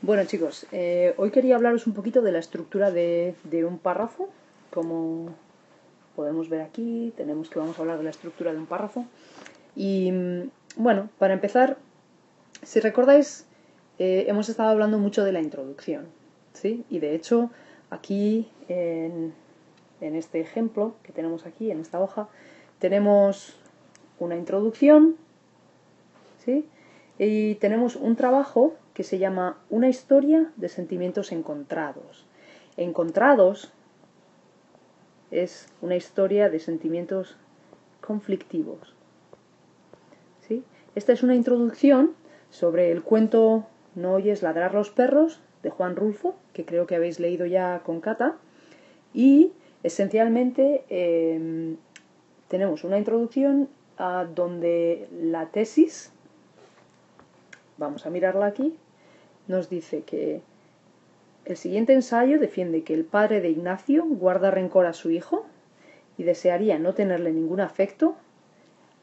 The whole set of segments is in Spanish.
Bueno chicos, hoy quería hablaros un poquito de la estructura de un párrafo. Como podemos ver aquí, vamos a hablar de la estructura de un párrafo. Y bueno, para empezar, si recordáis, hemos estado hablando mucho de la introducción, ¿sí? Y de hecho, aquí en este ejemplo que tenemos aquí, en esta hoja, tenemos una introducción, ¿sí? Y tenemos un trabajo que se llama Una historia de sentimientos encontrados. Encontrados es una historia de sentimientos conflictivos, ¿sí? Esta es una introducción sobre el cuento No oyes ladrar los perros, de Juan Rulfo, que creo que habéis leído ya con Cata. Y esencialmente tenemos una introducción donde la tesis, vamos a mirarla aquí, nos dice que el siguiente ensayo defiende que el padre de Ignacio guarda rencor a su hijo y desearía no tenerle ningún afecto,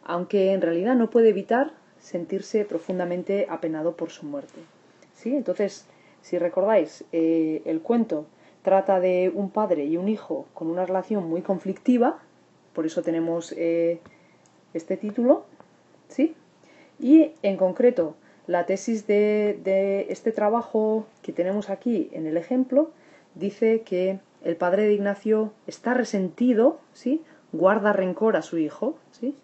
aunque en realidad no puede evitar sentirse profundamente apenado por su muerte. ¿Sí? Entonces, si recordáis, el cuento trata de un padre y un hijo con una relación muy conflictiva, por eso tenemos este título, ¿sí? Y en concreto, la tesis de este trabajo que tenemos aquí en el ejemplo dice que el padre de Ignacio está resentido, ¿sí? Guarda rencor a su hijo, ¿sí?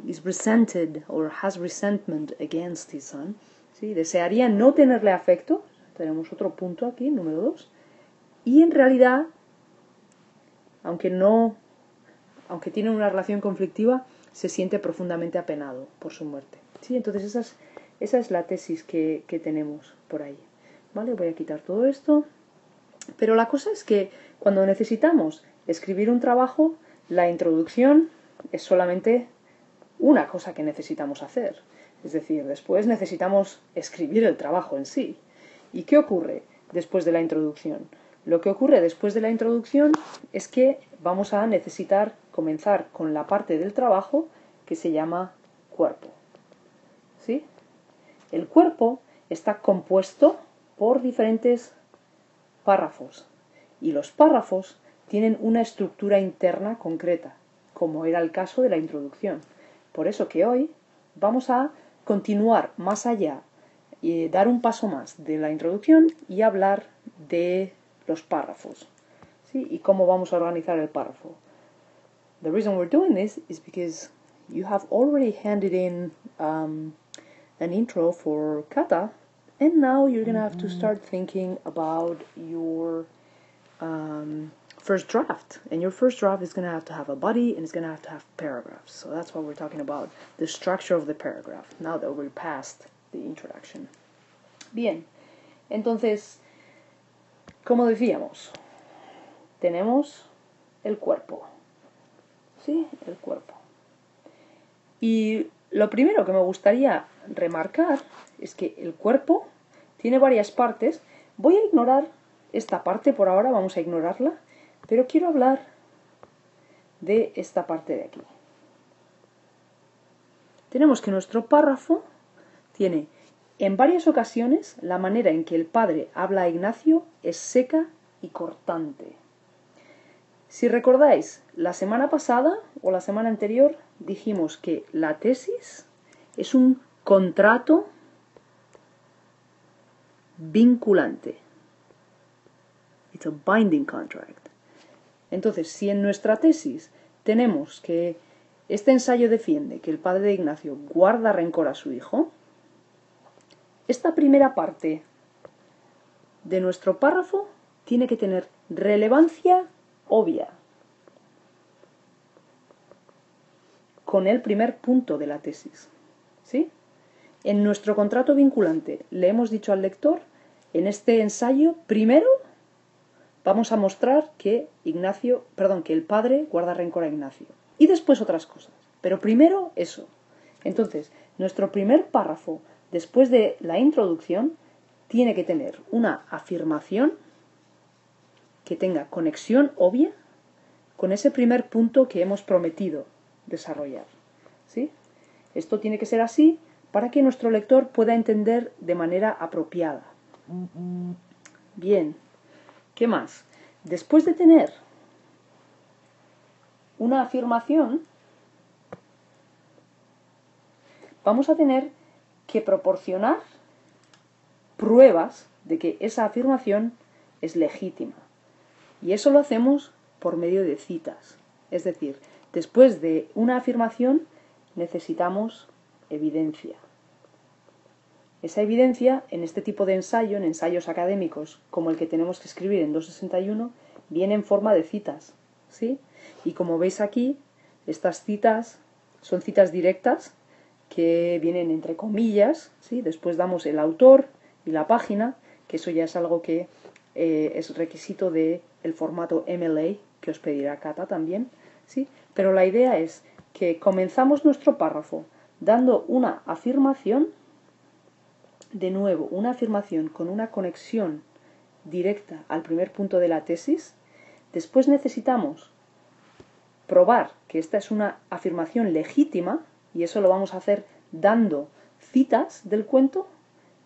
Is resented or has resentment against his son, ¿sí? Desearía no tenerle afecto, tenemos otro punto aquí, número 2, y en realidad, aunque tiene una relación conflictiva, se siente profundamente apenado por su muerte. ¿Sí? Entonces esa es la tesis que tenemos por ahí. ¿Vale? Voy a quitar todo esto. Pero la cosa es que cuando necesitamos escribir un trabajo, la introducción es solamente una cosa que necesitamos hacer. Es decir, después necesitamos escribir el trabajo en sí. ¿Y qué ocurre después de la introducción? Lo que ocurre después de la introducción es que vamos a necesitar comenzar con la parte del trabajo que se llama cuerpo. ¿Sí? El cuerpo está compuesto por diferentes párrafos y los párrafos tienen una estructura interna concreta, como era el caso de la introducción. Por eso que hoy vamos a continuar más allá y dar un paso más de la introducción y hablar de los párrafos, ¿sí? Y cómo vamos a organizar el párrafo. The reason we're doing this is because you have already handed in an intro for kata, and now you're going to have to start thinking about your first draft. And your first draft is going to have a body, and it's going to have paragraphs. So that's what we're talking about, the structure of the paragraph, now that we're past the introduction. Bien, entonces, como decíamos, tenemos el cuerpo. ¿Sí? El cuerpo. Y lo primero que me gustaría remarcar es que el cuerpo tiene varias partes. Voy a ignorar esta parte por ahora, vamos a ignorarla, pero quiero hablar de esta parte de aquí. Tenemos que nuestro párrafo tiene en varias ocasiones la manera en que el padre habla a Ignacio es seca y cortante. Si recordáis, la semana pasada o la semana anterior dijimos que la tesis es un contrato vinculante. It's a binding contract. Entonces, si en nuestra tesis tenemos que este ensayo defiende que el padre de Ignacio guarda rencor a su hijo, esta primera parte de nuestro párrafo tiene que tener relevancia obvia con el primer punto de la tesis, ¿sí? En nuestro contrato vinculante le hemos dicho al lector, en este ensayo, primero vamos a mostrar que el padre guarda rencor a Ignacio. Y después otras cosas. Pero primero eso. Entonces, nuestro primer párrafo, después de la introducción, tiene que tener una afirmación que tenga conexión obvia con ese primer punto que hemos prometido desarrollar. ¿Sí? Esto tiene que ser así para que nuestro lector pueda entender de manera apropiada. Bien, ¿qué más? Después de tener una afirmación, vamos a tener que proporcionar pruebas de que esa afirmación es legítima. Y eso lo hacemos por medio de citas. Es decir, después de una afirmación necesitamos evidencia. Esa evidencia, en este tipo de ensayo, en ensayos académicos, como el que tenemos que escribir en 261, viene en forma de citas, ¿sí? Y como veis aquí, estas citas son citas directas que vienen entre comillas, ¿sí? Después damos el autor y la página, que eso ya es algo que es requisito del formato MLA, que os pedirá Cata también, ¿sí? Pero la idea es que comenzamos nuestro párrafo dando una afirmación, de nuevo, una afirmación con una conexión directa al primer punto de la tesis. Después necesitamos probar que esta es una afirmación legítima, y eso lo vamos a hacer dando citas del cuento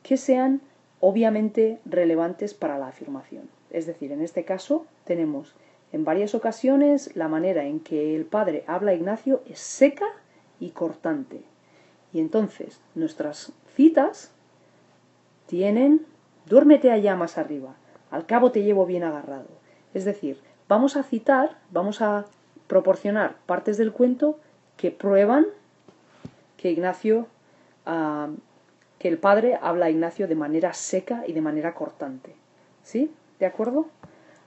que sean obviamente relevantes para la afirmación. Es decir, en este caso tenemos en varias ocasiones la manera en que el padre habla a Ignacio es seca y cortante. Y entonces nuestras citas tienen duérmete allá más arriba, al cabo te llevo bien agarrado. Es decir, vamos a citar, vamos a proporcionar partes del cuento que prueban que Ignacio, que el padre habla a Ignacio de manera seca y de manera cortante. ¿Sí? ¿De acuerdo?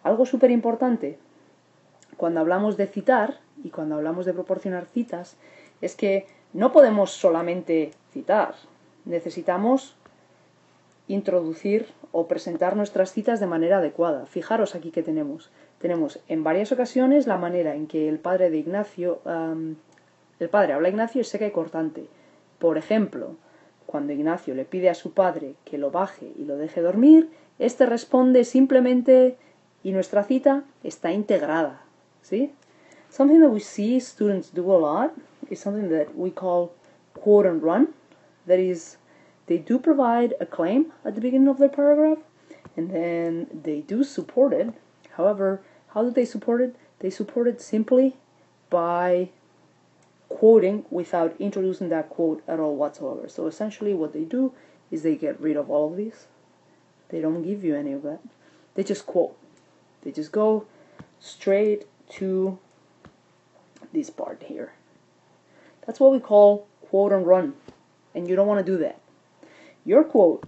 Algo súper importante cuando hablamos de citar y cuando hablamos de proporcionar citas es que no podemos solamente citar, necesitamos introducir o presentar nuestras citas de manera adecuada. Fijaros aquí que tenemos en varias ocasiones la manera en que el padre de Ignacio, el padre habla a Ignacio es seca y cortante. Por ejemplo, cuando Ignacio le pide a su padre que lo baje y lo deje dormir, este responde simplemente y nuestra cita está integrada. ¿Sí? Something that we see students do a lot is something that we call quote and run. That is, they do provide a claim at the beginning of their paragraph, and then they do support it. However, how do they support it? They support it simply by quoting without introducing that quote at all whatsoever. So essentially what they do is they get rid of all of these. They don't give you any of that. They just quote. They just go straight to this part here. That's what we call quote and run, and you don't want to do that. Your quote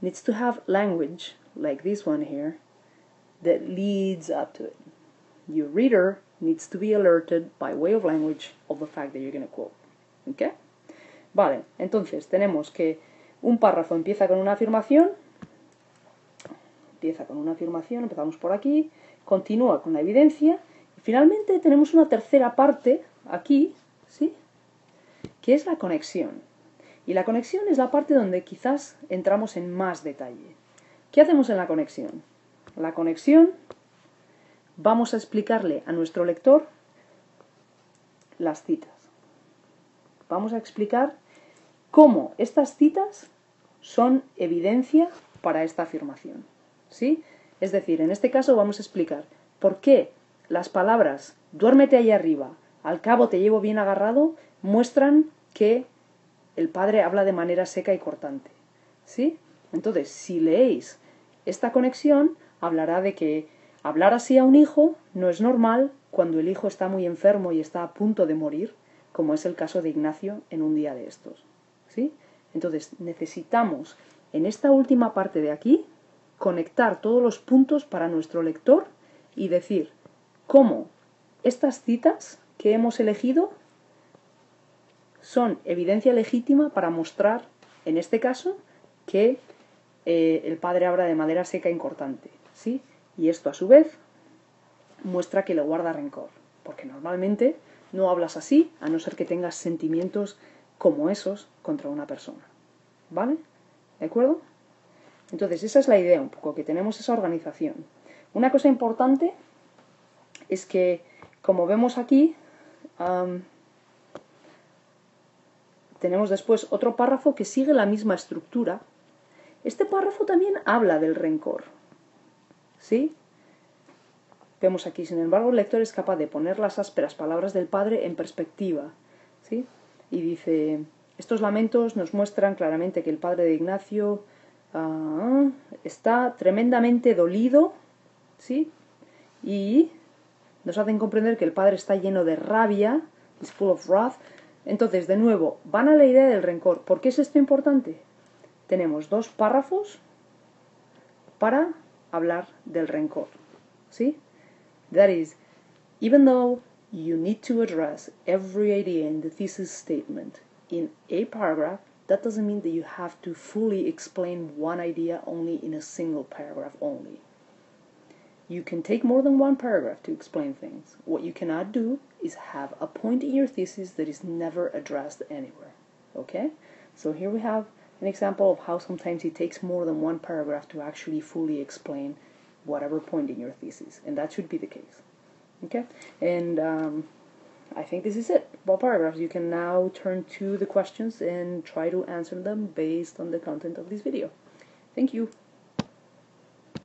needs to have language like this one here that leads up to it. Your reader needs to be alerted by way of language of the fact that you're going to quote. ¿Ok? Vale, entonces tenemos que un párrafo empieza con una afirmación, empezamos por aquí, continúa con la evidencia, y finalmente tenemos una tercera parte aquí, ¿sí? Que es la conexión. Y la conexión es la parte donde quizás entramos en más detalle. ¿Qué hacemos en la conexión? La conexión, vamos a explicarle a nuestro lector las citas. Vamos a explicar cómo estas citas son evidencia para esta afirmación. ¿Sí? Es decir, en este caso vamos a explicar por qué las palabras duérmete ahí arriba, al cabo te llevo bien agarrado, muestran que el padre habla de manera seca y cortante. ¿Sí? Entonces, si leéis esta conexión, hablará de que hablar así a un hijo no es normal cuando el hijo está muy enfermo y está a punto de morir, como es el caso de Ignacio en un día de estos. ¿Sí? Entonces, necesitamos en esta última parte de aquí conectar todos los puntos para nuestro lector y decir cómo estas citas que hemos elegido son evidencia legítima para mostrar, en este caso, que el padre habla de manera seca y cortante, ¿sí? Y esto, a su vez, muestra que le guarda rencor, porque normalmente no hablas así, a no ser que tengas sentimientos como esos contra una persona. ¿Vale? ¿De acuerdo? Entonces, esa es la idea un poco, que tenemos esa organización. Una cosa importante es que, como vemos aquí, tenemos después otro párrafo que sigue la misma estructura, Este párrafo también habla del rencor, ¿sí? Vemos aquí, sin embargo, el lector es capaz de poner las ásperas palabras del padre en perspectiva, ¿sí? Y dice, estos lamentos nos muestran claramente que el padre de Ignacio está tremendamente dolido, ¿sí? Y nos hacen comprender que el padre está lleno de rabia, is full of wrath. Entonces, de nuevo, van a la idea del rencor. ¿Por qué es esto importante? Tenemos 2 párrafos para hablar del rencor, ¿sí? That is, even though you need to address every idea in the thesis statement in a paragraph, that doesn't mean that you have to fully explain one idea only in a single paragraph only. You can take more than one paragraph to explain things. What you cannot do is have a point in your thesis that is never addressed anywhere. Okay? So here we have an example of how sometimes it takes more than one paragraph to actually fully explain whatever point in your thesis, and that should be the case. Okay? And I think this is it about paragraphs. You can now turn to the questions and try to answer them based on the content of this video. Thank you.